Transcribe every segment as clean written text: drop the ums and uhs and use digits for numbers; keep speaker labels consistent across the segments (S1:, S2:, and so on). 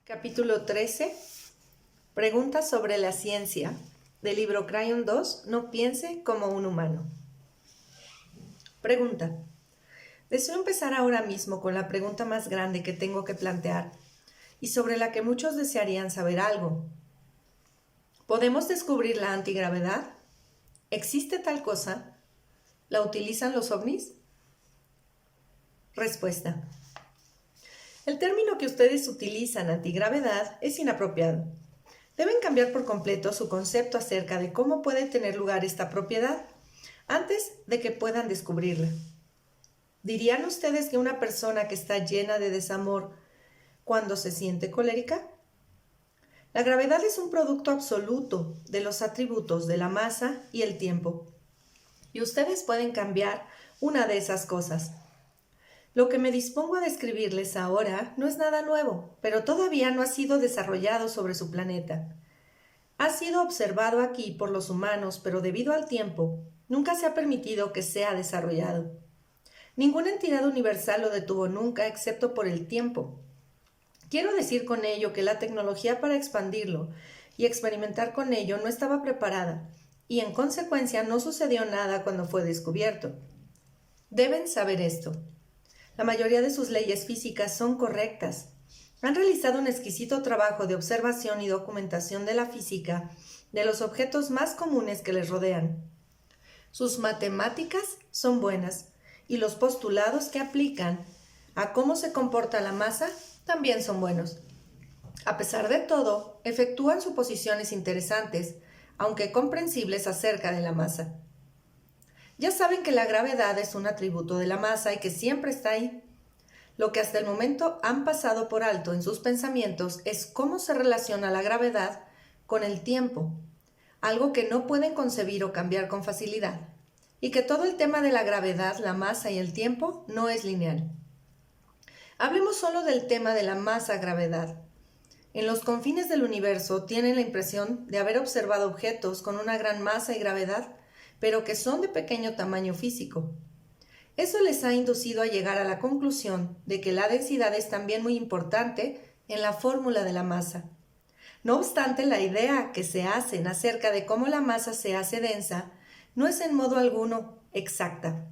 S1: Capítulo 13. Preguntas sobre la ciencia. Del libro Crayon 2. No piense como un humano. Pregunta. Deseo empezar ahora mismo con la pregunta más grande que tengo que plantear y sobre la que muchos desearían saber algo. ¿Podemos descubrir la antigravedad? ¿Existe tal cosa? ¿La utilizan los ovnis? Respuesta. El término que ustedes utilizan, antigravedad, es inapropiado. Deben cambiar por completo su concepto acerca de cómo puede tener lugar esta propiedad antes de que puedan descubrirla. ¿Dirían ustedes que una persona que está llena de desamor cuando se siente colérica? La gravedad es un producto absoluto de los atributos de la masa y el tiempo, y ustedes pueden cambiar una de esas cosas. Lo que me dispongo a describirles ahora no es nada nuevo, pero todavía no ha sido desarrollado sobre su planeta. Ha sido observado aquí por los humanos, pero debido al tiempo, nunca se ha permitido que sea desarrollado. Ninguna entidad universal lo detuvo nunca, excepto por el tiempo. Quiero decir con ello que la tecnología para expandirlo y experimentar con ello no estaba preparada, y en consecuencia no sucedió nada cuando fue descubierto. Deben saber esto. La mayoría de sus leyes físicas son correctas. Han realizado un exquisito trabajo de observación y documentación de la física de los objetos más comunes que les rodean. Sus matemáticas son buenas y los postulados que aplican a cómo se comporta la masa también son buenos. A pesar de todo, efectúan suposiciones interesantes, aunque comprensibles acerca de la masa. Ya saben que la gravedad es un atributo de la masa y que siempre está ahí. Lo que hasta el momento han pasado por alto en sus pensamientos es cómo se relaciona la gravedad con el tiempo, algo que no pueden concebir o cambiar con facilidad, y que todo el tema de la gravedad, la masa y el tiempo no es lineal. Hablemos solo del tema de la masa-gravedad. En los confines del universo tienen la impresión de haber observado objetos con una gran masa y gravedad, pero que son de pequeño tamaño físico. Eso les ha inducido a llegar a la conclusión de que la densidad es también muy importante en la fórmula de la masa. No obstante, la idea que se hacen acerca de cómo la masa se hace densa no es en modo alguno exacta.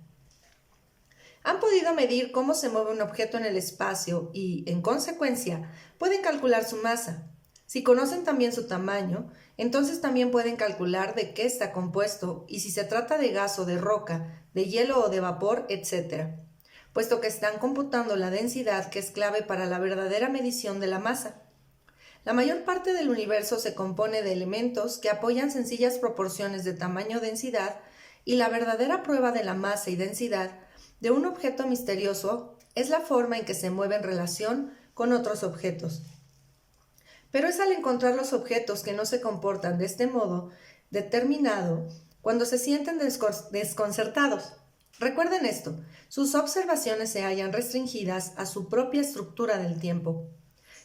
S1: Han podido medir cómo se mueve un objeto en el espacio y, en consecuencia, pueden calcular su masa. Si conocen también su tamaño, entonces también pueden calcular de qué está compuesto y si se trata de gas o de roca, de hielo o de vapor, etc., puesto que están computando la densidad que es clave para la verdadera medición de la masa. La mayor parte del universo se compone de elementos que apoyan sencillas proporciones de tamaño-densidad y la verdadera prueba de la masa y densidad de un objeto misterioso es la forma en que se mueve en relación con otros objetos. Pero es al encontrar los objetos que no se comportan de este modo determinado cuando se sienten desconcertados. Recuerden esto, sus observaciones se hallan restringidas a su propia estructura del tiempo.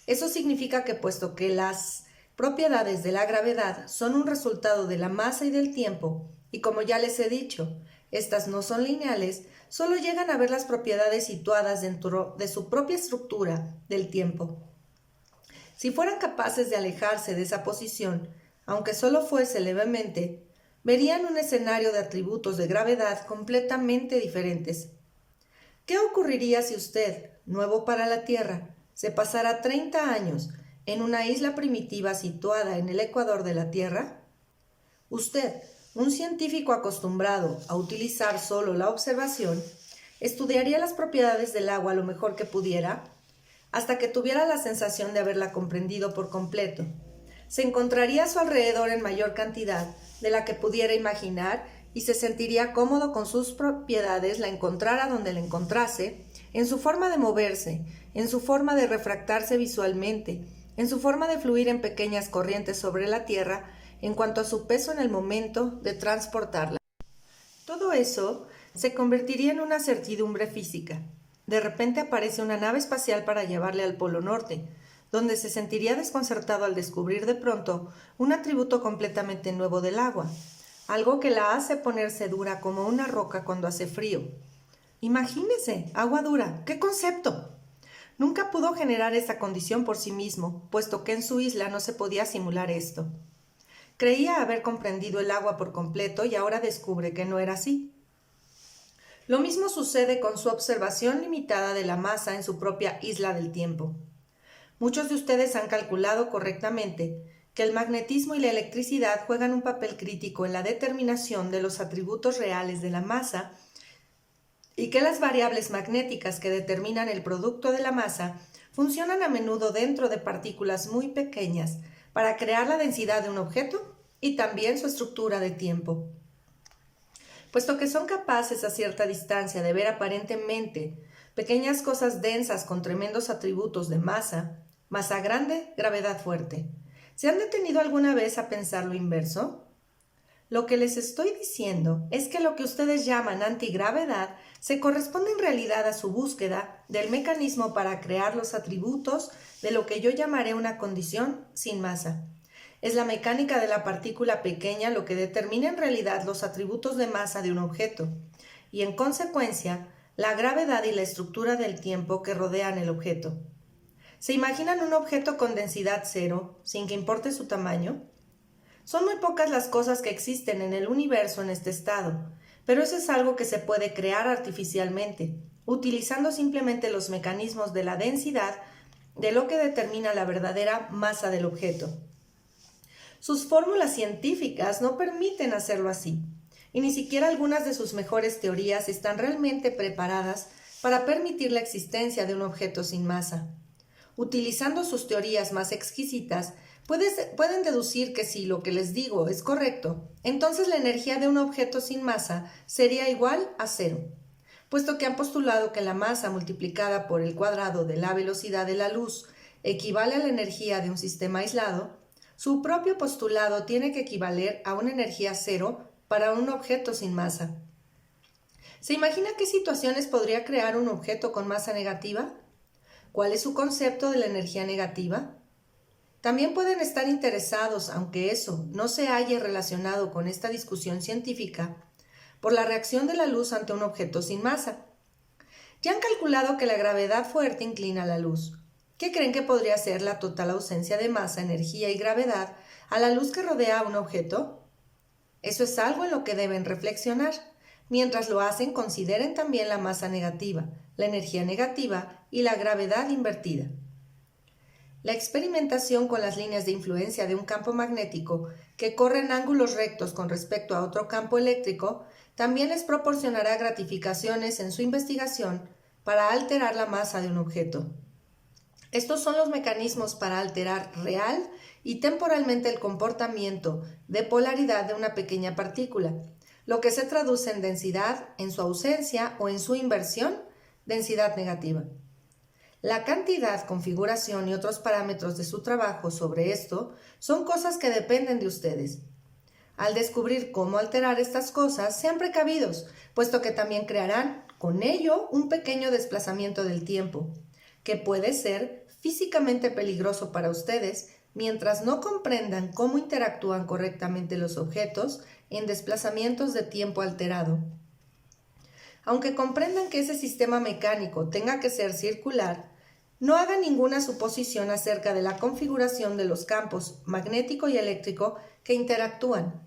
S1: Eso significa que puesto que las propiedades de la gravedad son un resultado de la masa y del tiempo, y como ya les he dicho, estas no son lineales, solo llegan a ver las propiedades situadas dentro de su propia estructura del tiempo. Si fueran capaces de alejarse de esa posición, aunque solo fuese levemente, verían un escenario de atributos de gravedad completamente diferentes. ¿Qué ocurriría si usted, nuevo para la Tierra, se pasara 30 años en una isla primitiva situada en el ecuador de la Tierra? Usted, un científico acostumbrado a utilizar solo la observación, estudiaría las propiedades del agua lo mejor que pudiera, hasta que tuviera la sensación de haberla comprendido por completo. Se encontraría a su alrededor en mayor cantidad de la que pudiera imaginar y se sentiría cómodo con sus propiedades, la encontrara donde la encontrase, en su forma de moverse, en su forma de refractarse visualmente, en su forma de fluir en pequeñas corrientes sobre la Tierra, en cuanto a su peso en el momento de transportarla. Todo eso se convertiría en una certidumbre física. De repente aparece una nave espacial para llevarle al Polo Norte, donde se sentiría desconcertado al descubrir de pronto un atributo completamente nuevo del agua, algo que la hace ponerse dura como una roca cuando hace frío. Imagínese, agua dura, ¿qué concepto? Nunca pudo generar esa condición por sí mismo, puesto que en su isla no se podía simular esto. Creía haber comprendido el agua por completo y ahora descubre que no era así. Lo mismo sucede con su observación limitada de la masa en su propia isla del tiempo. Muchos de ustedes han calculado correctamente que el magnetismo y la electricidad juegan un papel crítico en la determinación de los atributos reales de la masa y que las variables magnéticas que determinan el producto de la masa funcionan a menudo dentro de partículas muy pequeñas para crear la densidad de un objeto y también su estructura de tiempo. Puesto que son capaces a cierta distancia de ver aparentemente pequeñas cosas densas con tremendos atributos de masa, masa grande, gravedad fuerte. ¿Se han detenido alguna vez a pensar lo inverso? Lo que les estoy diciendo es que lo que ustedes llaman antigravedad se corresponde en realidad a su búsqueda del mecanismo para crear los atributos de lo que yo llamaré una condición sin masa. Es la mecánica de la partícula pequeña lo que determina en realidad los atributos de masa de un objeto, y en consecuencia, la gravedad y la estructura del tiempo que rodean el objeto. ¿Se imaginan un objeto con densidad cero, sin que importe su tamaño? Son muy pocas las cosas que existen en el universo en este estado, pero eso es algo que se puede crear artificialmente, utilizando simplemente los mecanismos de la densidad de lo que determina la verdadera masa del objeto. Sus fórmulas científicas no permiten hacerlo así, y ni siquiera algunas de sus mejores teorías están realmente preparadas para permitir la existencia de un objeto sin masa. Utilizando sus teorías más exquisitas, pueden deducir que si lo que les digo es correcto, entonces la energía de un objeto sin masa sería igual a cero. Puesto que han postulado que la masa multiplicada por el cuadrado de la velocidad de la luz equivale a la energía de un sistema aislado, su propio postulado tiene que equivaler a una energía cero para un objeto sin masa. ¿Se imagina qué situaciones podría crear un objeto con masa negativa? ¿Cuál es su concepto de la energía negativa? También pueden estar interesados, aunque eso no se halle relacionado con esta discusión científica, por la reacción de la luz ante un objeto sin masa. Ya han calculado que la gravedad fuerte inclina la luz. ¿Qué creen que podría ser la total ausencia de masa, energía y gravedad a la luz que rodea a un objeto? Eso es algo en lo que deben reflexionar. Mientras lo hacen, consideren también la masa negativa, la energía negativa y la gravedad invertida. La experimentación con las líneas de influencia de un campo magnético que corre en ángulos rectos con respecto a otro campo eléctrico también les proporcionará gratificaciones en su investigación para alterar la masa de un objeto. Estos son los mecanismos para alterar real y temporalmente el comportamiento de polaridad de una pequeña partícula, lo que se traduce en densidad, en su ausencia o en su inversión, densidad negativa. La cantidad, configuración y otros parámetros de su trabajo sobre esto son cosas que dependen de ustedes. Al descubrir cómo alterar estas cosas, sean precavidos, puesto que también crearán con ello un pequeño desplazamiento del tiempo, que puede ser físicamente peligroso para ustedes mientras no comprendan cómo interactúan correctamente los objetos en desplazamientos de tiempo alterado. Aunque comprendan que ese sistema mecánico tenga que ser circular, no hagan ninguna suposición acerca de la configuración de los campos magnético y eléctrico que interactúan,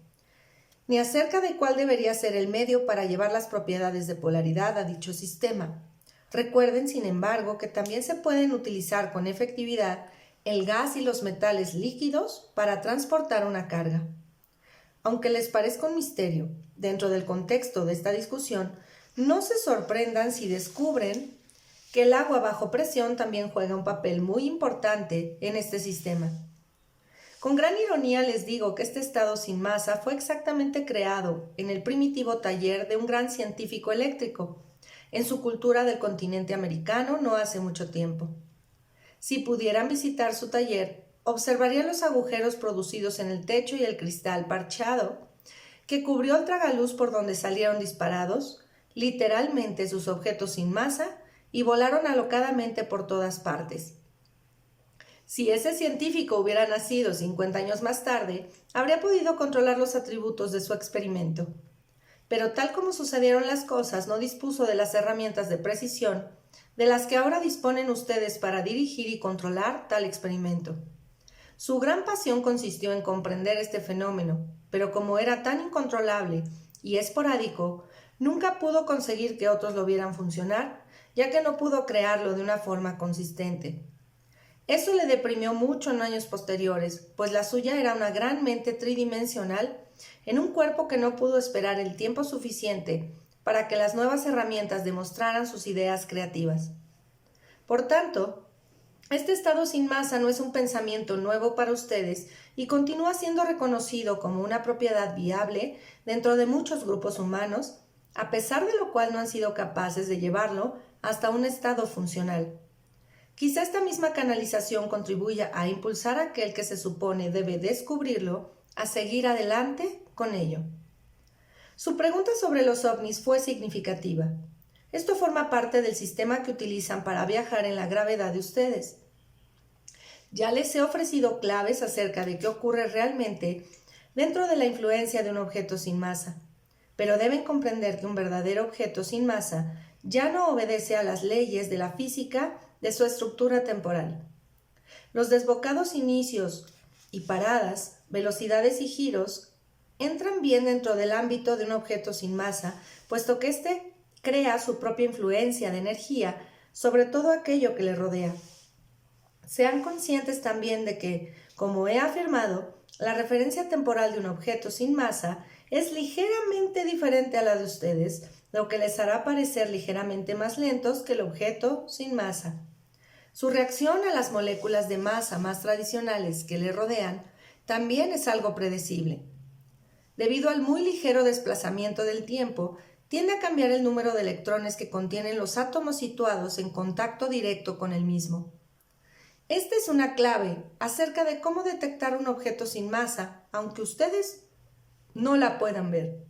S1: ni acerca de cuál debería ser el medio para llevar las propiedades de polaridad a dicho sistema. Recuerden, sin embargo, que también se pueden utilizar con efectividad el gas y los metales líquidos para transportar una carga. Aunque les parezca un misterio, dentro del contexto de esta discusión, no se sorprendan si descubren que el agua bajo presión también juega un papel muy importante en este sistema. Con gran ironía les digo que este estado sin masa fue exactamente creado en el primitivo taller de un gran científico eléctrico, en su cultura del continente americano no hace mucho tiempo. Si pudieran visitar su taller, observarían los agujeros producidos en el techo y el cristal parchado que cubrió el tragaluz por donde salieron disparados, literalmente sus objetos sin masa, y volaron alocadamente por todas partes. Si ese científico hubiera nacido 50 años más tarde, habría podido controlar los atributos de su experimento. Pero tal como sucedieron las cosas, no dispuso de las herramientas de precisión de las que ahora disponen ustedes para dirigir y controlar tal experimento. Su gran pasión consistió en comprender este fenómeno, pero como era tan incontrolable y esporádico, nunca pudo conseguir que otros lo vieran funcionar, ya que no pudo crearlo de una forma consistente. Eso le deprimió mucho en años posteriores, pues la suya era una gran mente tridimensional en un cuerpo que no pudo esperar el tiempo suficiente para que las nuevas herramientas demostraran sus ideas creativas. Por tanto, este estado sin masa no es un pensamiento nuevo para ustedes y continúa siendo reconocido como una propiedad viable dentro de muchos grupos humanos, a pesar de lo cual no han sido capaces de llevarlo hasta un estado funcional. Quizá esta misma canalización contribuya a impulsar a aquel que se supone debe descubrirlo a seguir adelante con ello. Su pregunta sobre los ovnis fue significativa. Esto forma parte del sistema que utilizan para viajar en la gravedad de ustedes. Ya les he ofrecido claves acerca de qué ocurre realmente dentro de la influencia de un objeto sin masa, pero deben comprender que un verdadero objeto sin masa ya no obedece a las leyes de la física de su estructura temporal. Los desbocados inicios y paradas, velocidades y giros entran bien dentro del ámbito de un objeto sin masa, puesto que éste crea su propia influencia de energía sobre todo aquello que le rodea. Sean conscientes también de que, como he afirmado, la referencia temporal de un objeto sin masa es ligeramente diferente a la de ustedes, lo que les hará parecer ligeramente más lentos que el objeto sin masa. Su reacción a las moléculas de masa más tradicionales que le rodean también es algo predecible. Debido al muy ligero desplazamiento del tiempo, tiende a cambiar el número de electrones que contienen los átomos situados en contacto directo con el mismo. Esta es una clave acerca de cómo detectar un objeto sin masa, aunque ustedes no la puedan ver.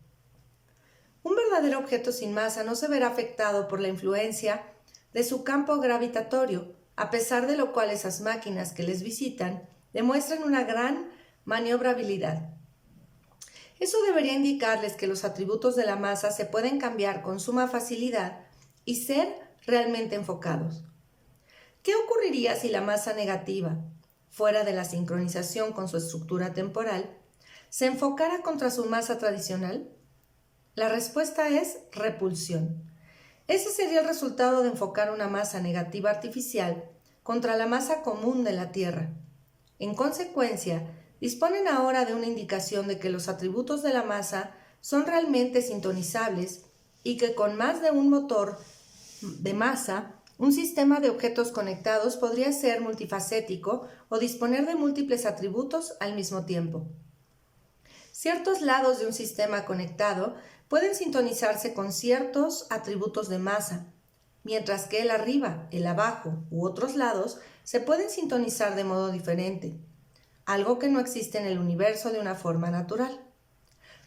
S1: Un verdadero objeto sin masa no se verá afectado por la influencia de su campo gravitatorio, a pesar de lo cual esas máquinas que les visitan demuestran una gran maniobrabilidad. Eso debería indicarles que los atributos de la masa se pueden cambiar con suma facilidad y ser realmente enfocados. ¿Qué ocurriría si la masa negativa, fuera de la sincronización con su estructura temporal, se enfocara contra su masa tradicional? La respuesta es repulsión. Ese sería el resultado de enfocar una masa negativa artificial contra la masa común de la Tierra. En consecuencia, disponen ahora de una indicación de que los atributos de la masa son realmente sintonizables y que con más de un motor de masa, un sistema de objetos conectados podría ser multifacético o disponer de múltiples atributos al mismo tiempo. Ciertos lados de un sistema conectado pueden sintonizarse con ciertos atributos de masa, mientras que el arriba, el abajo u otros lados se pueden sintonizar de modo diferente, algo que no existe en el universo de una forma natural.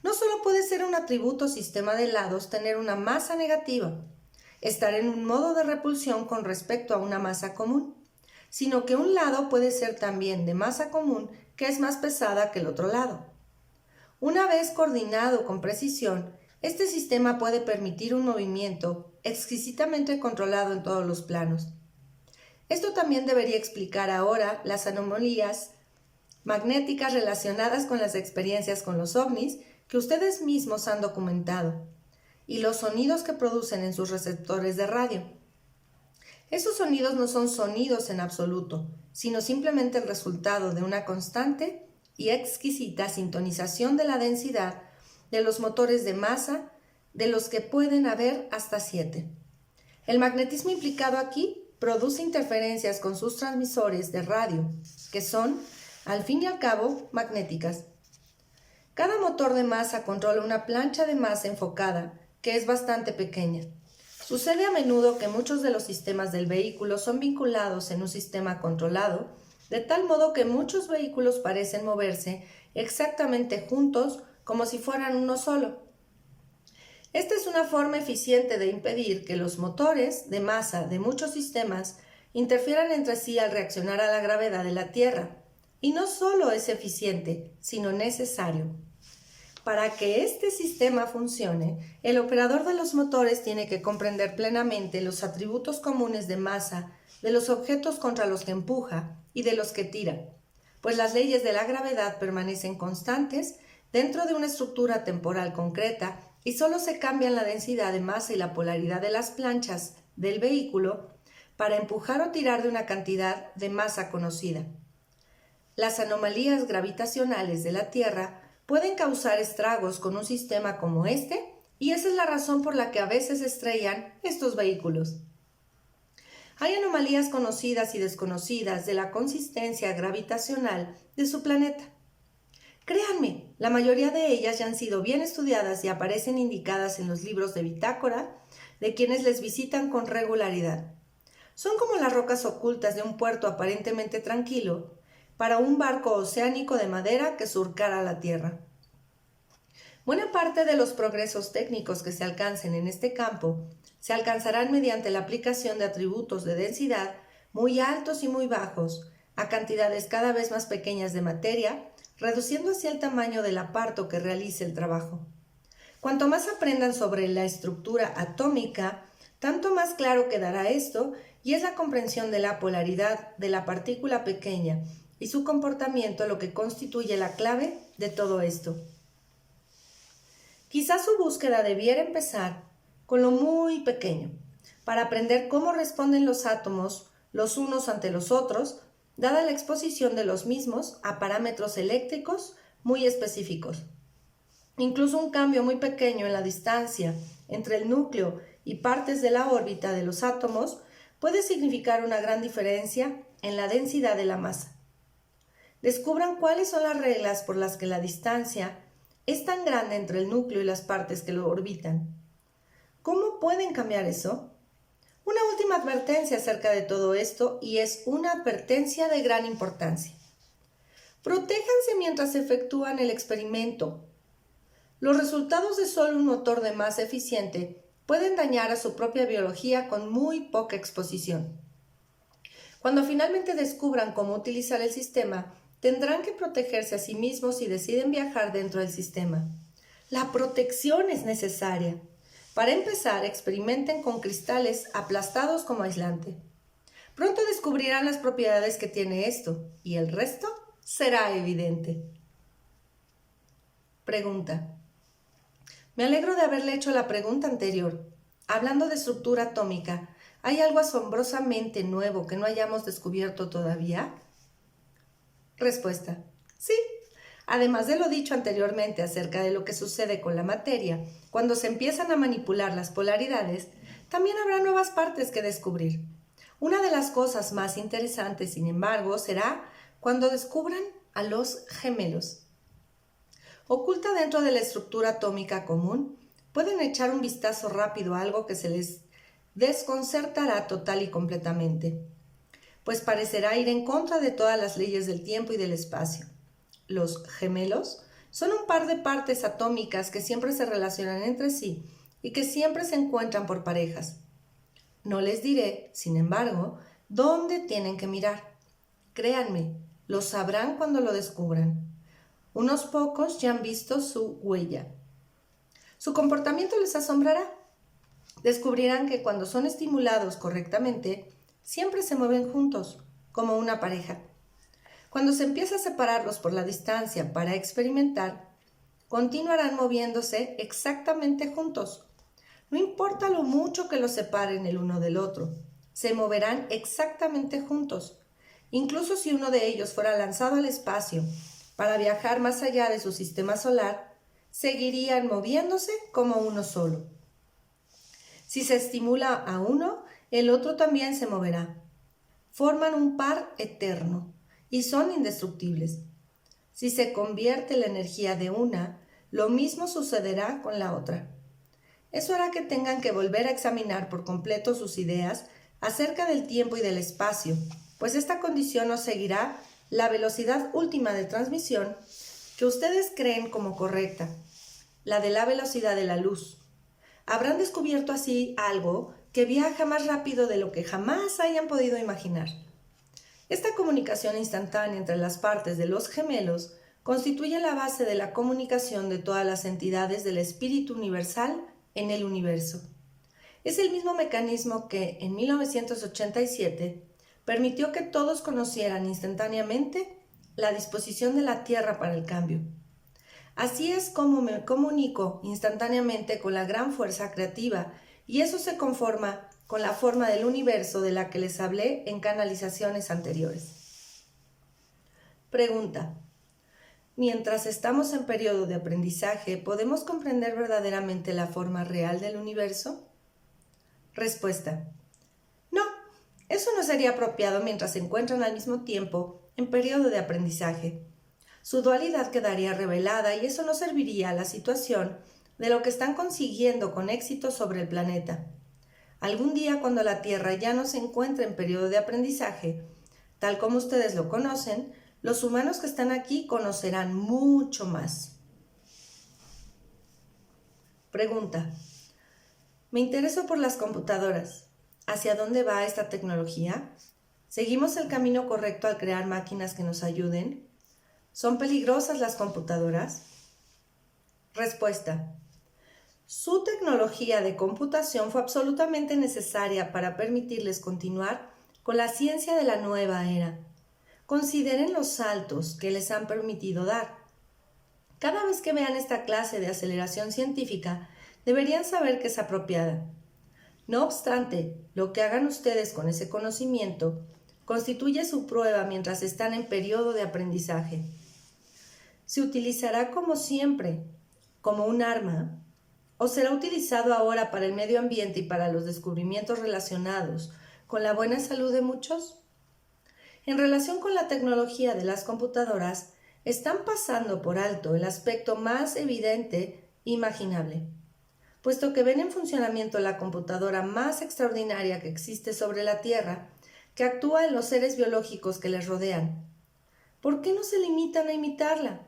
S1: No solo puede ser un atributo sistema de lados tener una masa negativa, estar en un modo de repulsión con respecto a una masa común, sino que un lado puede ser también de masa común que es más pesada que el otro lado. Una vez coordinado con precisión, este sistema puede permitir un movimiento exquisitamente controlado en todos los planos. Esto también debería explicar ahora las anomalías magnéticas relacionadas con las experiencias con los ovnis que ustedes mismos han documentado y los sonidos que producen en sus receptores de radio. Esos sonidos no son sonidos en absoluto, sino simplemente el resultado de una constante y exquisita sintonización de la densidad de los motores de masa, de los que pueden haber hasta 7. El magnetismo implicado aquí produce interferencias con sus transmisores de radio, que son, al fin y al cabo, magnéticas. Cada motor de masa controla una plancha de masa enfocada, que es bastante pequeña. Sucede a menudo que muchos de los sistemas del vehículo son vinculados en un sistema controlado, de tal modo que muchos vehículos parecen moverse exactamente juntos como si fueran uno solo. Esta es una forma eficiente de impedir que los motores de masa de muchos sistemas interfieran entre sí al reaccionar a la gravedad de la Tierra. Y no solo es eficiente, sino necesario. Para que este sistema funcione, el operador de los motores tiene que comprender plenamente los atributos comunes de masa de los objetos contra los que empuja y de los que tira, pues las leyes de la gravedad permanecen constantes dentro de una estructura temporal concreta y solo se cambian la densidad de masa y la polaridad de las planchas del vehículo para empujar o tirar de una cantidad de masa conocida. Las anomalías gravitacionales de la Tierra pueden causar estragos con un sistema como este, y esa es la razón por la que a veces estrellan estos vehículos. Hay anomalías conocidas y desconocidas de la consistencia gravitacional de su planeta. Créanme, la mayoría de ellas ya han sido bien estudiadas y aparecen indicadas en los libros de bitácora de quienes les visitan con regularidad. Son como las rocas ocultas de un puerto aparentemente tranquilo para un barco oceánico de madera que surcara la Tierra. Buena parte de los progresos técnicos que se alcancen en este campo se alcanzarán mediante la aplicación de atributos de densidad muy altos y muy bajos a cantidades cada vez más pequeñas de materia, reduciendo así el tamaño del aparato que realice el trabajo. Cuanto más aprendan sobre la estructura atómica, tanto más claro quedará esto, y es la comprensión de la polaridad de la partícula pequeña y su comportamiento lo que constituye la clave de todo esto. Quizás su búsqueda debiera empezar con lo muy pequeño, para aprender cómo responden los átomos los unos ante los otros, dada la exposición de los mismos a parámetros eléctricos muy específicos. Incluso un cambio muy pequeño en la distancia entre el núcleo y partes de la órbita de los átomos puede significar una gran diferencia en la densidad de la masa. Descubran cuáles son las reglas por las que la distancia es tan grande entre el núcleo y las partes que lo orbitan. ¿Cómo pueden cambiar eso? Una última advertencia acerca de todo esto, y es una advertencia de gran importancia. Protéjanse mientras efectúan el experimento. Los resultados de solo un motor de masa eficiente pueden dañar a su propia biología con muy poca exposición. Cuando finalmente descubran cómo utilizar el sistema, tendrán que protegerse a sí mismos si deciden viajar dentro del sistema. La protección es necesaria. Para empezar, experimenten con cristales aplastados como aislante. Pronto descubrirán las propiedades que tiene esto, y el resto será evidente. Pregunta. Me alegro de haberle hecho la pregunta anterior. Hablando de estructura atómica, ¿hay algo asombrosamente nuevo que no hayamos descubierto todavía? Respuesta. Sí. Además de lo dicho anteriormente acerca de lo que sucede con la materia cuando se empiezan a manipular las polaridades, también habrá nuevas partes que descubrir. Una de las cosas más interesantes, sin embargo, será cuando descubran a los gemelos. Oculta dentro de la estructura atómica común, pueden echar un vistazo rápido a algo que se les desconcertará total y completamente, pues parecerá ir en contra de todas las leyes del tiempo y del espacio. Los gemelos son un par de partes atómicas que siempre se relacionan entre sí y que siempre se encuentran por parejas. No les diré, sin embargo, dónde tienen que mirar. Créanme, lo sabrán cuando lo descubran. Unos pocos ya han visto su huella. Su comportamiento les asombrará. Descubrirán que cuando son estimulados correctamente, siempre se mueven juntos, como una pareja. Cuando se empieza a separarlos por la distancia para experimentar, continuarán moviéndose exactamente juntos. No importa lo mucho que los separen el uno del otro, se moverán exactamente juntos. Incluso si uno de ellos fuera lanzado al espacio para viajar más allá de su sistema solar, seguirían moviéndose como uno solo. Si se estimula a uno, el otro también se moverá. Forman un par eterno y son indestructibles. Si se convierte la energía de una, lo mismo sucederá con la otra. Eso hará que tengan que volver a examinar por completo sus ideas acerca del tiempo y del espacio, pues esta condición no seguirá la velocidad última de transmisión que ustedes creen como correcta, la de la velocidad de la luz. Habrán descubierto así algo que viaja más rápido de lo que jamás hayan podido imaginar. Esta comunicación instantánea entre las partes de los gemelos constituye la base de la comunicación de todas las entidades del espíritu universal en el universo. Es el mismo mecanismo que, en 1987, permitió que todos conocieran instantáneamente la disposición de la Tierra para el cambio. Así es como me comunico instantáneamente con la gran fuerza creativa, y eso se conforma con la forma del universo de la que les hablé en canalizaciones anteriores. Pregunta. Mientras estamos en periodo de aprendizaje, ¿podemos comprender verdaderamente la forma real del universo? Respuesta. No, eso no sería apropiado mientras se encuentran al mismo tiempo en periodo de aprendizaje. Su dualidad quedaría revelada y eso no serviría a la situación de lo que están consiguiendo con éxito sobre el planeta. Algún día, cuando la Tierra ya no se encuentre en periodo de aprendizaje, tal como ustedes lo conocen, los humanos que están aquí conocerán mucho más. Pregunta. Me intereso por las computadoras. ¿Hacia dónde va esta tecnología? ¿Seguimos el camino correcto al crear máquinas que nos ayuden? ¿Son peligrosas las computadoras? Respuesta. Su tecnología de computación fue absolutamente necesaria para permitirles continuar con la ciencia de la nueva era. Consideren los saltos que les han permitido dar. Cada vez que vean esta clase de aceleración científica, deberían saber que es apropiada. No obstante, lo que hagan ustedes con ese conocimiento constituye su prueba mientras están en periodo de aprendizaje. ¿Se utilizará como siempre, como un arma, o será utilizado ahora para el medio ambiente y para los descubrimientos relacionados con la buena salud de muchos? En relación con la tecnología de las computadoras, están pasando por alto el aspecto más evidente e imaginable, puesto que ven en funcionamiento la computadora más extraordinaria que existe sobre la Tierra, que actúa en los seres biológicos que les rodean. ¿Por qué no se limitan a imitarla?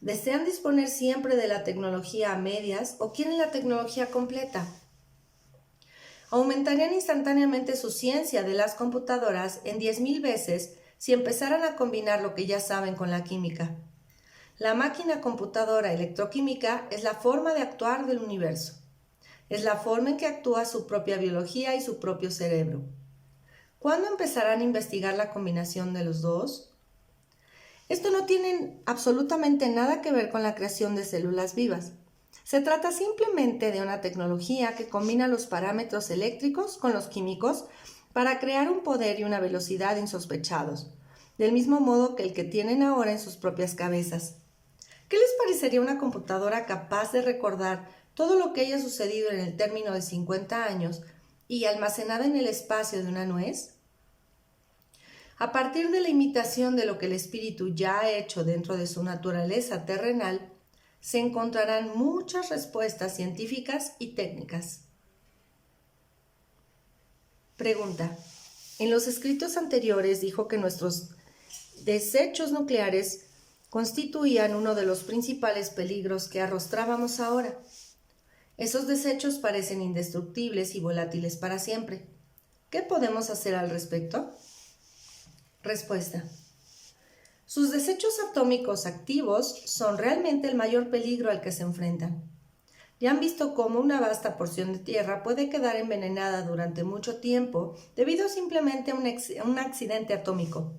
S1: ¿Desean disponer siempre de la tecnología a medias o quieren la tecnología completa? Aumentarían instantáneamente su ciencia de las computadoras en 10,000 veces si empezaran a combinar lo que ya saben con la química. La máquina computadora electroquímica es la forma de actuar del universo. Es la forma en que actúa su propia biología y su propio cerebro. ¿Cuándo empezarán a investigar la combinación de los dos? Esto no tiene absolutamente nada que ver con la creación de células vivas. Se trata simplemente de una tecnología que combina los parámetros eléctricos con los químicos para crear un poder y una velocidad insospechados, del mismo modo que el que tienen ahora en sus propias cabezas. ¿Qué les parecería una computadora capaz de recordar todo lo que haya sucedido en el término de 50 años y almacenada en el espacio de una nuez? A partir de la imitación de lo que el espíritu ya ha hecho dentro de su naturaleza terrenal, se encontrarán muchas respuestas científicas y técnicas. Pregunta. En los escritos anteriores dijo que nuestros desechos nucleares constituían uno de los principales peligros que arrostrábamos ahora. Esos desechos parecen indestructibles y volátiles para siempre. ¿Qué podemos hacer al respecto? Respuesta. Sus desechos atómicos activos son realmente el mayor peligro al que se enfrentan. Ya han visto cómo una vasta porción de tierra puede quedar envenenada durante mucho tiempo debido simplemente a un accidente atómico.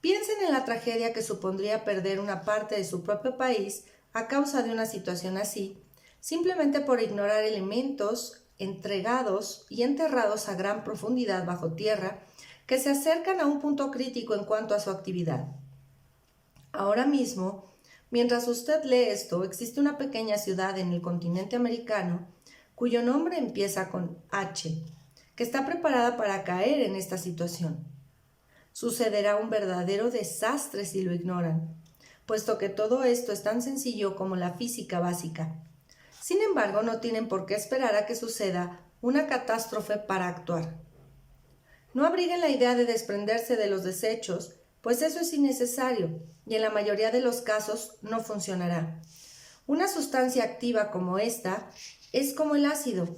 S1: Piensen en la tragedia que supondría perder una parte de su propio país a causa de una situación así, simplemente por ignorar elementos entregados y enterrados a gran profundidad bajo tierra que se acercan a un punto crítico en cuanto a su actividad. Ahora mismo, mientras usted lee esto, existe una pequeña ciudad en el continente americano cuyo nombre empieza con H, que está preparada para caer en esta situación. Sucederá un verdadero desastre si lo ignoran, puesto que todo esto es tan sencillo como la física básica. Sin embargo, no tienen por qué esperar a que suceda una catástrofe para actuar. No abriguen la idea de desprenderse de los desechos, pues eso es innecesario y en la mayoría de los casos no funcionará. Una sustancia activa como esta es como el ácido.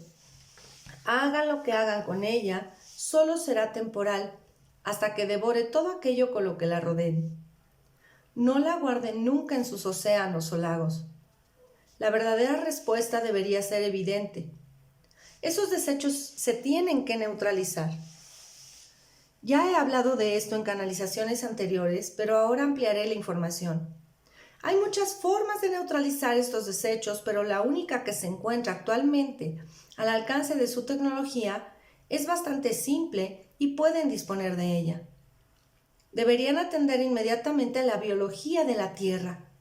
S1: Hagan lo que hagan con ella, solo será temporal, hasta que devore todo aquello con lo que la rodeen. no la guarden nunca en sus océanos o lagos. La verdadera respuesta debería ser evidente. Esos desechos se tienen que neutralizar. Ya he hablado de esto en canalizaciones anteriores, pero ahora ampliaré la información. Hay muchas formas de neutralizar estos desechos, pero la única que se encuentra actualmente al alcance de su tecnología es bastante simple y pueden disponer de ella. Deberían atender inmediatamente a la biología de la Tierra.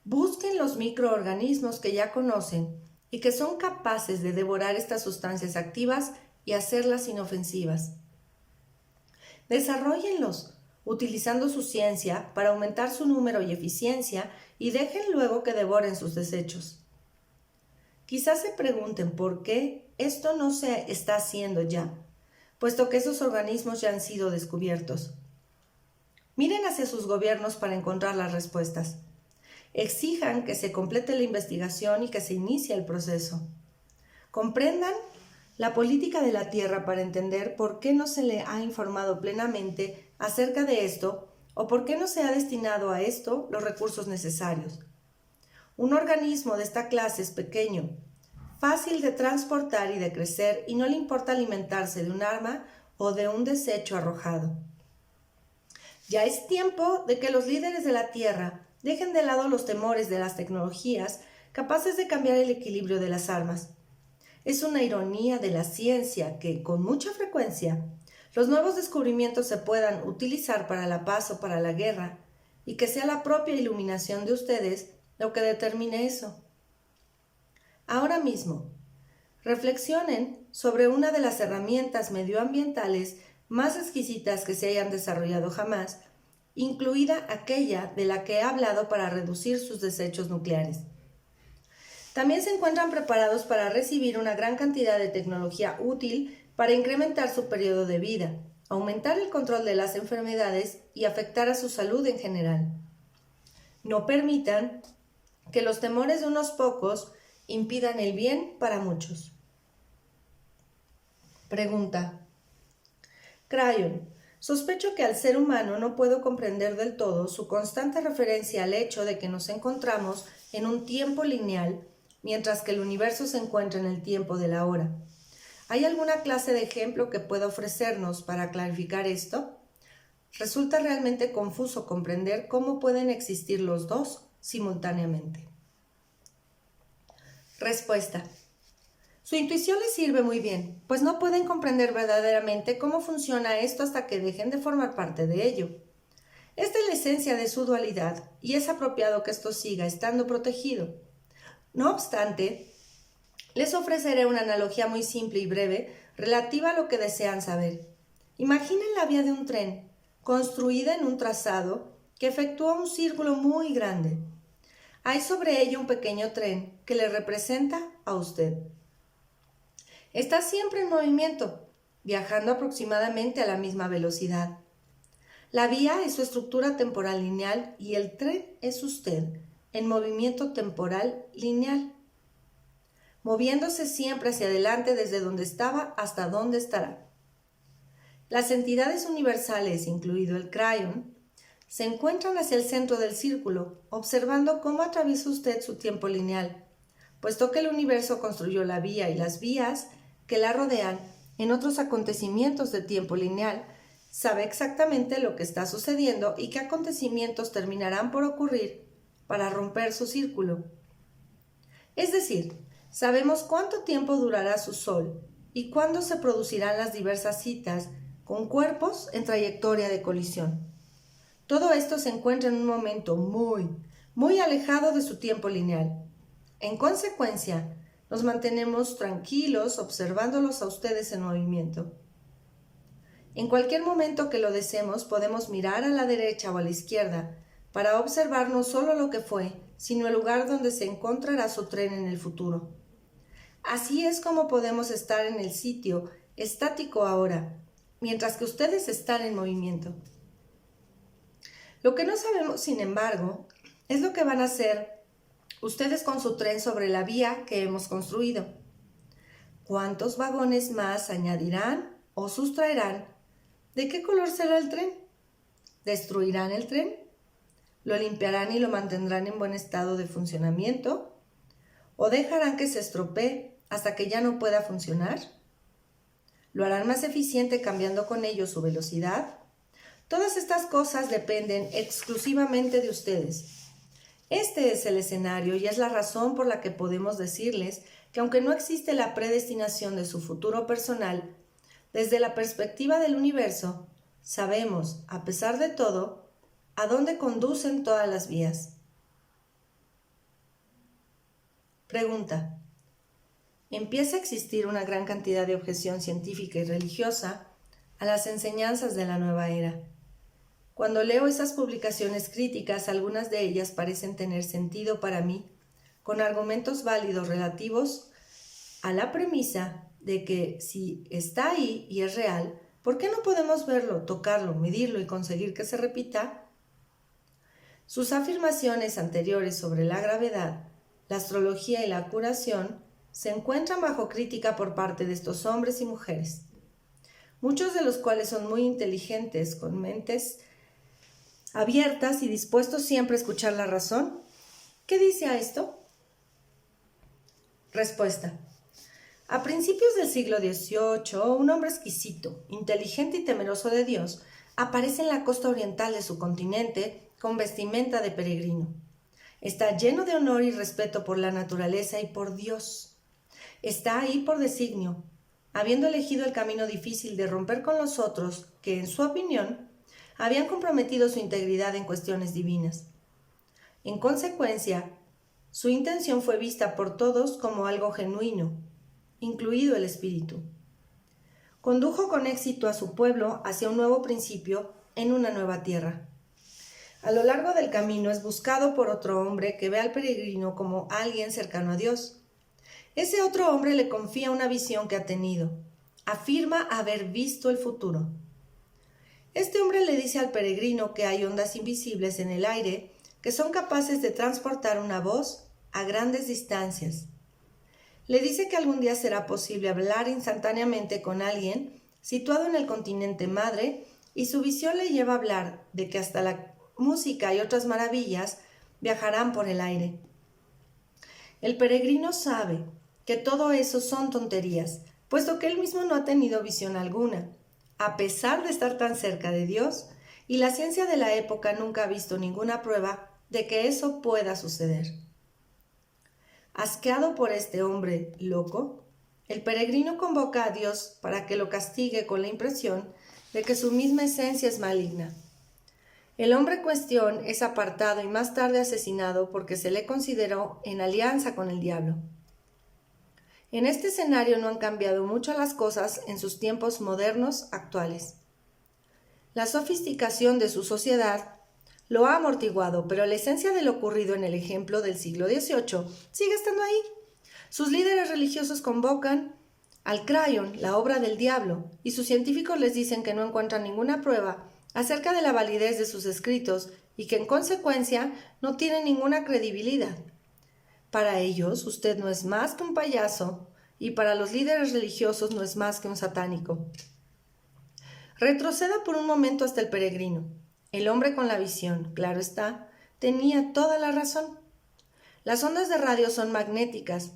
S1: Busquen los microorganismos que ya conocen y que son capaces de devorar estas sustancias activas y hacerlas inofensivas. Desarróllenlos, utilizando su ciencia para aumentar su número y eficiencia y dejen luego que devoren sus desechos. Quizás se pregunten por qué esto no se está haciendo ya, puesto que esos organismos ya han sido descubiertos. Miren hacia sus gobiernos para encontrar las respuestas. Exijan que se complete la investigación y que se inicie el proceso. Comprendan la política de la Tierra para entender por qué no se le ha informado plenamente acerca de esto o por qué no se ha destinado a esto los recursos necesarios. Un organismo de esta clase es pequeño, fácil de transportar y de crecer y no le importa alimentarse de un arma o de un desecho arrojado. Ya es tiempo de que los líderes de la Tierra dejen de lado los temores de las tecnologías capaces de cambiar el equilibrio de las armas. Es una ironía de la ciencia que, con mucha frecuencia, los nuevos descubrimientos se puedan utilizar para la paz o para la guerra, y que sea la propia iluminación de ustedes lo que determine eso. Ahora mismo, reflexionen sobre una de las herramientas medioambientales más exquisitas que se hayan desarrollado jamás, incluida aquella de la que he hablado para reducir sus desechos nucleares. También se encuentran preparados para recibir una gran cantidad de tecnología útil para incrementar su periodo de vida, aumentar el control de las enfermedades y afectar a su salud en general. No permitan que los temores de unos pocos impidan el bien para muchos. Pregunta. Crayon, sospecho que al ser humano no puedo comprender del todo su constante referencia al hecho de que nos encontramos en un tiempo lineal, mientras que el universo se encuentra en el tiempo de la hora. ¿Hay alguna clase de ejemplo que pueda ofrecernos para clarificar esto? Resulta realmente confuso comprender cómo pueden existir los dos simultáneamente. Respuesta. Su intuición les sirve muy bien, pues no pueden comprender verdaderamente cómo funciona esto hasta que dejen de formar parte de ello. Esta es la esencia de su dualidad y es apropiado que esto siga estando protegido. No obstante, les ofreceré una analogía muy simple y breve relativa a lo que desean saber. Imaginen la vía de un tren, construida en un trazado que efectúa un círculo muy grande. Hay sobre ello un pequeño tren que le representa a usted. Está siempre en movimiento, viajando aproximadamente a la misma velocidad. La vía es su estructura temporal lineal y el tren es usted, en movimiento temporal lineal, moviéndose siempre hacia adelante desde donde estaba hasta donde estará. Las entidades universales, incluido el Crayon, se encuentran hacia el centro del círculo, observando cómo atraviesa usted su tiempo lineal, puesto que el universo construyó la vía y las vías que la rodean en otros acontecimientos de tiempo lineal, sabe exactamente lo que está sucediendo y qué acontecimientos terminarán por ocurrir para romper su círculo. Es decir, sabemos cuánto tiempo durará su sol y cuándo se producirán las diversas citas con cuerpos en trayectoria de colisión. Todo esto se encuentra en un momento muy alejado de su tiempo lineal. En consecuencia, nos mantenemos tranquilos observándolos a ustedes en movimiento. En cualquier momento que lo deseemos, podemos mirar a la derecha o a la izquierda para observar no solo lo que fue, sino el lugar donde se encontrará su tren en el futuro. Así es como podemos estar en el sitio estático ahora, mientras que ustedes están en movimiento. Lo que no sabemos, sin embargo, es lo que van a hacer ustedes con su tren sobre la vía que hemos construido. ¿Cuántos vagones más añadirán o sustraerán? ¿De qué color será el tren? ¿Destruirán el tren? ¿Lo limpiarán y lo mantendrán en buen estado de funcionamiento? ¿O dejarán que se estropee hasta que ya no pueda funcionar? ¿Lo harán más eficiente cambiando con ello su velocidad? Todas estas cosas dependen exclusivamente de ustedes. Este es el escenario y es la razón por la que podemos decirles que aunque no existe la predestinación de su futuro personal, desde la perspectiva del universo, sabemos, a pesar de todo, a dónde conducen todas las vías. Pregunta. Empieza a existir una gran cantidad de objeción científica y religiosa a las enseñanzas de la nueva era. Cuando leo esas publicaciones críticas, algunas de ellas parecen tener sentido para mí, con argumentos válidos relativos a la premisa de que si está ahí y es real, ¿por qué no podemos verlo, tocarlo, medirlo y conseguir que se repita? Sus afirmaciones anteriores sobre la gravedad, la astrología y la curación se encuentran bajo crítica por parte de estos hombres y mujeres, muchos de los cuales son muy inteligentes, con mentes abiertas y dispuestos siempre a escuchar la razón. ¿Qué dice a esto? Respuesta. A principios del siglo XVIII, un hombre exquisito, inteligente y temeroso de Dios aparece en la costa oriental de su continente con vestimenta de peregrino. Está lleno de honor y respeto por la naturaleza y por Dios. Está ahí por designio, habiendo elegido el camino difícil de romper con los otros que, en su opinión, habían comprometido su integridad en cuestiones divinas. En consecuencia, su intención fue vista por todos como algo genuino, incluido el espíritu. Condujo con éxito a su pueblo hacia un nuevo principio en una nueva tierra. A lo largo del camino es buscado por otro hombre que ve al peregrino como alguien cercano a Dios. Ese otro hombre le confía una visión que ha tenido. Afirma haber visto el futuro. Este hombre le dice al peregrino que hay ondas invisibles en el aire que son capaces de transportar una voz a grandes distancias. Le dice que algún día será posible hablar instantáneamente con alguien situado en el continente madre y su visión le lleva a hablar de que hasta la música y otras maravillas viajarán por el aire. El peregrino sabe que todo eso son tonterías, puesto que él mismo no ha tenido visión alguna, a pesar de estar tan cerca de Dios, y la ciencia de la época nunca ha visto ninguna prueba de que eso pueda suceder. Asqueado por este hombre loco, el peregrino convoca a Dios para que lo castigue con la impresión de que su misma esencia es maligna. El hombre en cuestión es apartado y más tarde asesinado porque se le consideró en alianza con el diablo. En este escenario no han cambiado mucho las cosas en sus tiempos modernos actuales. La sofisticación de su sociedad lo ha amortiguado, pero la esencia de lo ocurrido en el ejemplo del siglo XVIII sigue estando ahí. Sus líderes religiosos convocan al Cryon, la obra del diablo, y sus científicos les dicen que no encuentran ninguna prueba acerca de la validez de sus escritos y que en consecuencia no tienen ninguna credibilidad. Para ellos, usted no es más que un payaso y para los líderes religiosos no es más que un satánico. Retroceda por un momento hasta el peregrino. El hombre con la visión, claro está, tenía toda la razón. Las ondas de radio son magnéticas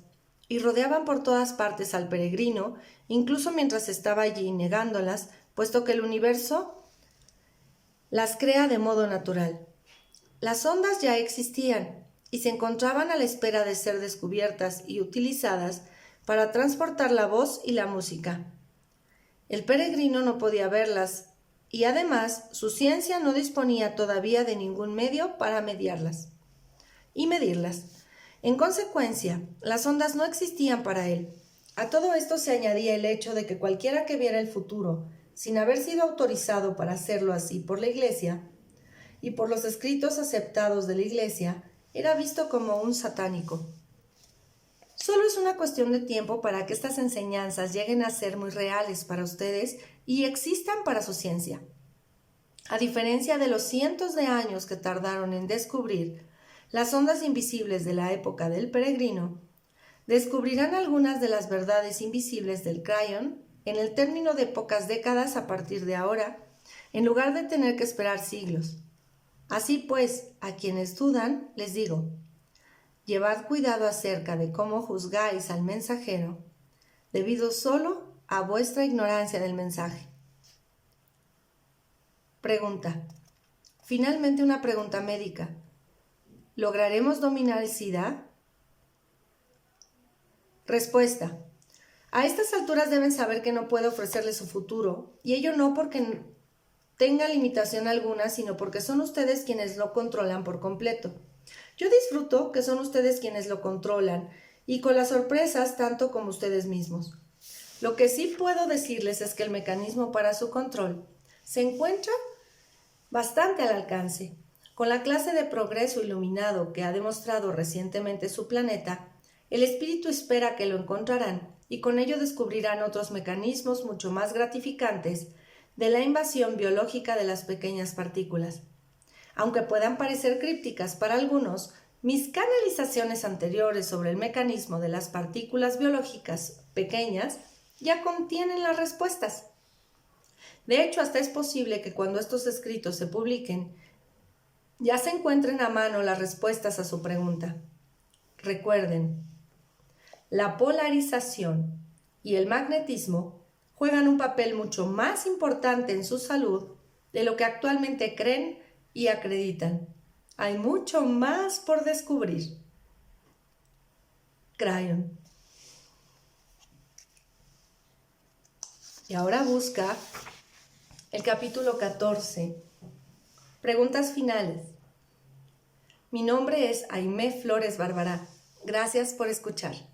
S1: y rodeaban por todas partes al peregrino, incluso mientras estaba allí negándolas, puesto que el universo las crea de modo natural. Las ondas ya existían y se encontraban a la espera de ser descubiertas y utilizadas para transportar la voz y la música. El peregrino no podía verlas y además su ciencia no disponía todavía de ningún medio para medirlas. En consecuencia, las ondas no existían para él. A todo esto se añadía el hecho de que cualquiera que viera el futuro, sin haber sido autorizado para hacerlo así por la Iglesia y por los escritos aceptados de la Iglesia, era visto como un satánico. Solo es una cuestión de tiempo para que estas enseñanzas lleguen a ser muy reales para ustedes y existan para su ciencia. A diferencia de los cientos de años que tardaron en descubrir las ondas invisibles de la época del peregrino, descubrirán algunas de las verdades invisibles del Cryon en el término de pocas décadas a partir de ahora, en lugar de tener que esperar siglos. Así pues, a quienes dudan, les digo, llevad cuidado acerca de cómo juzgáis al mensajero, debido solo a vuestra ignorancia del mensaje. Pregunta. Finalmente una pregunta médica. ¿Lograremos dominar el SIDA? Respuesta. A estas alturas deben saber que no puedo ofrecerles su futuro, y ello no porque tenga limitación alguna, sino porque son ustedes quienes lo controlan por completo. Yo disfruto que son ustedes quienes lo controlan, y con las sorpresas tanto como ustedes mismos. Lo que sí puedo decirles es que el mecanismo para su control se encuentra bastante al alcance. Con la clase de progreso iluminado que ha demostrado recientemente su planeta, el espíritu espera que lo encontrarán y con ello descubrirán otros mecanismos mucho más gratificantes de la invasión biológica de las pequeñas partículas. Aunque puedan parecer crípticas para algunos, mis canalizaciones anteriores sobre el mecanismo de las partículas biológicas pequeñas ya contienen las respuestas. De hecho, hasta es posible que cuando estos escritos se publiquen, ya se encuentren a mano las respuestas a su pregunta. Recuerden, la polarización y el magnetismo juegan un papel mucho más importante en su salud de lo que actualmente creen y acreditan. Hay mucho más por descubrir. Crayon. Y ahora busca el capítulo 14. Preguntas finales. Mi nombre es Aimé Flores Barbará. Gracias por escuchar.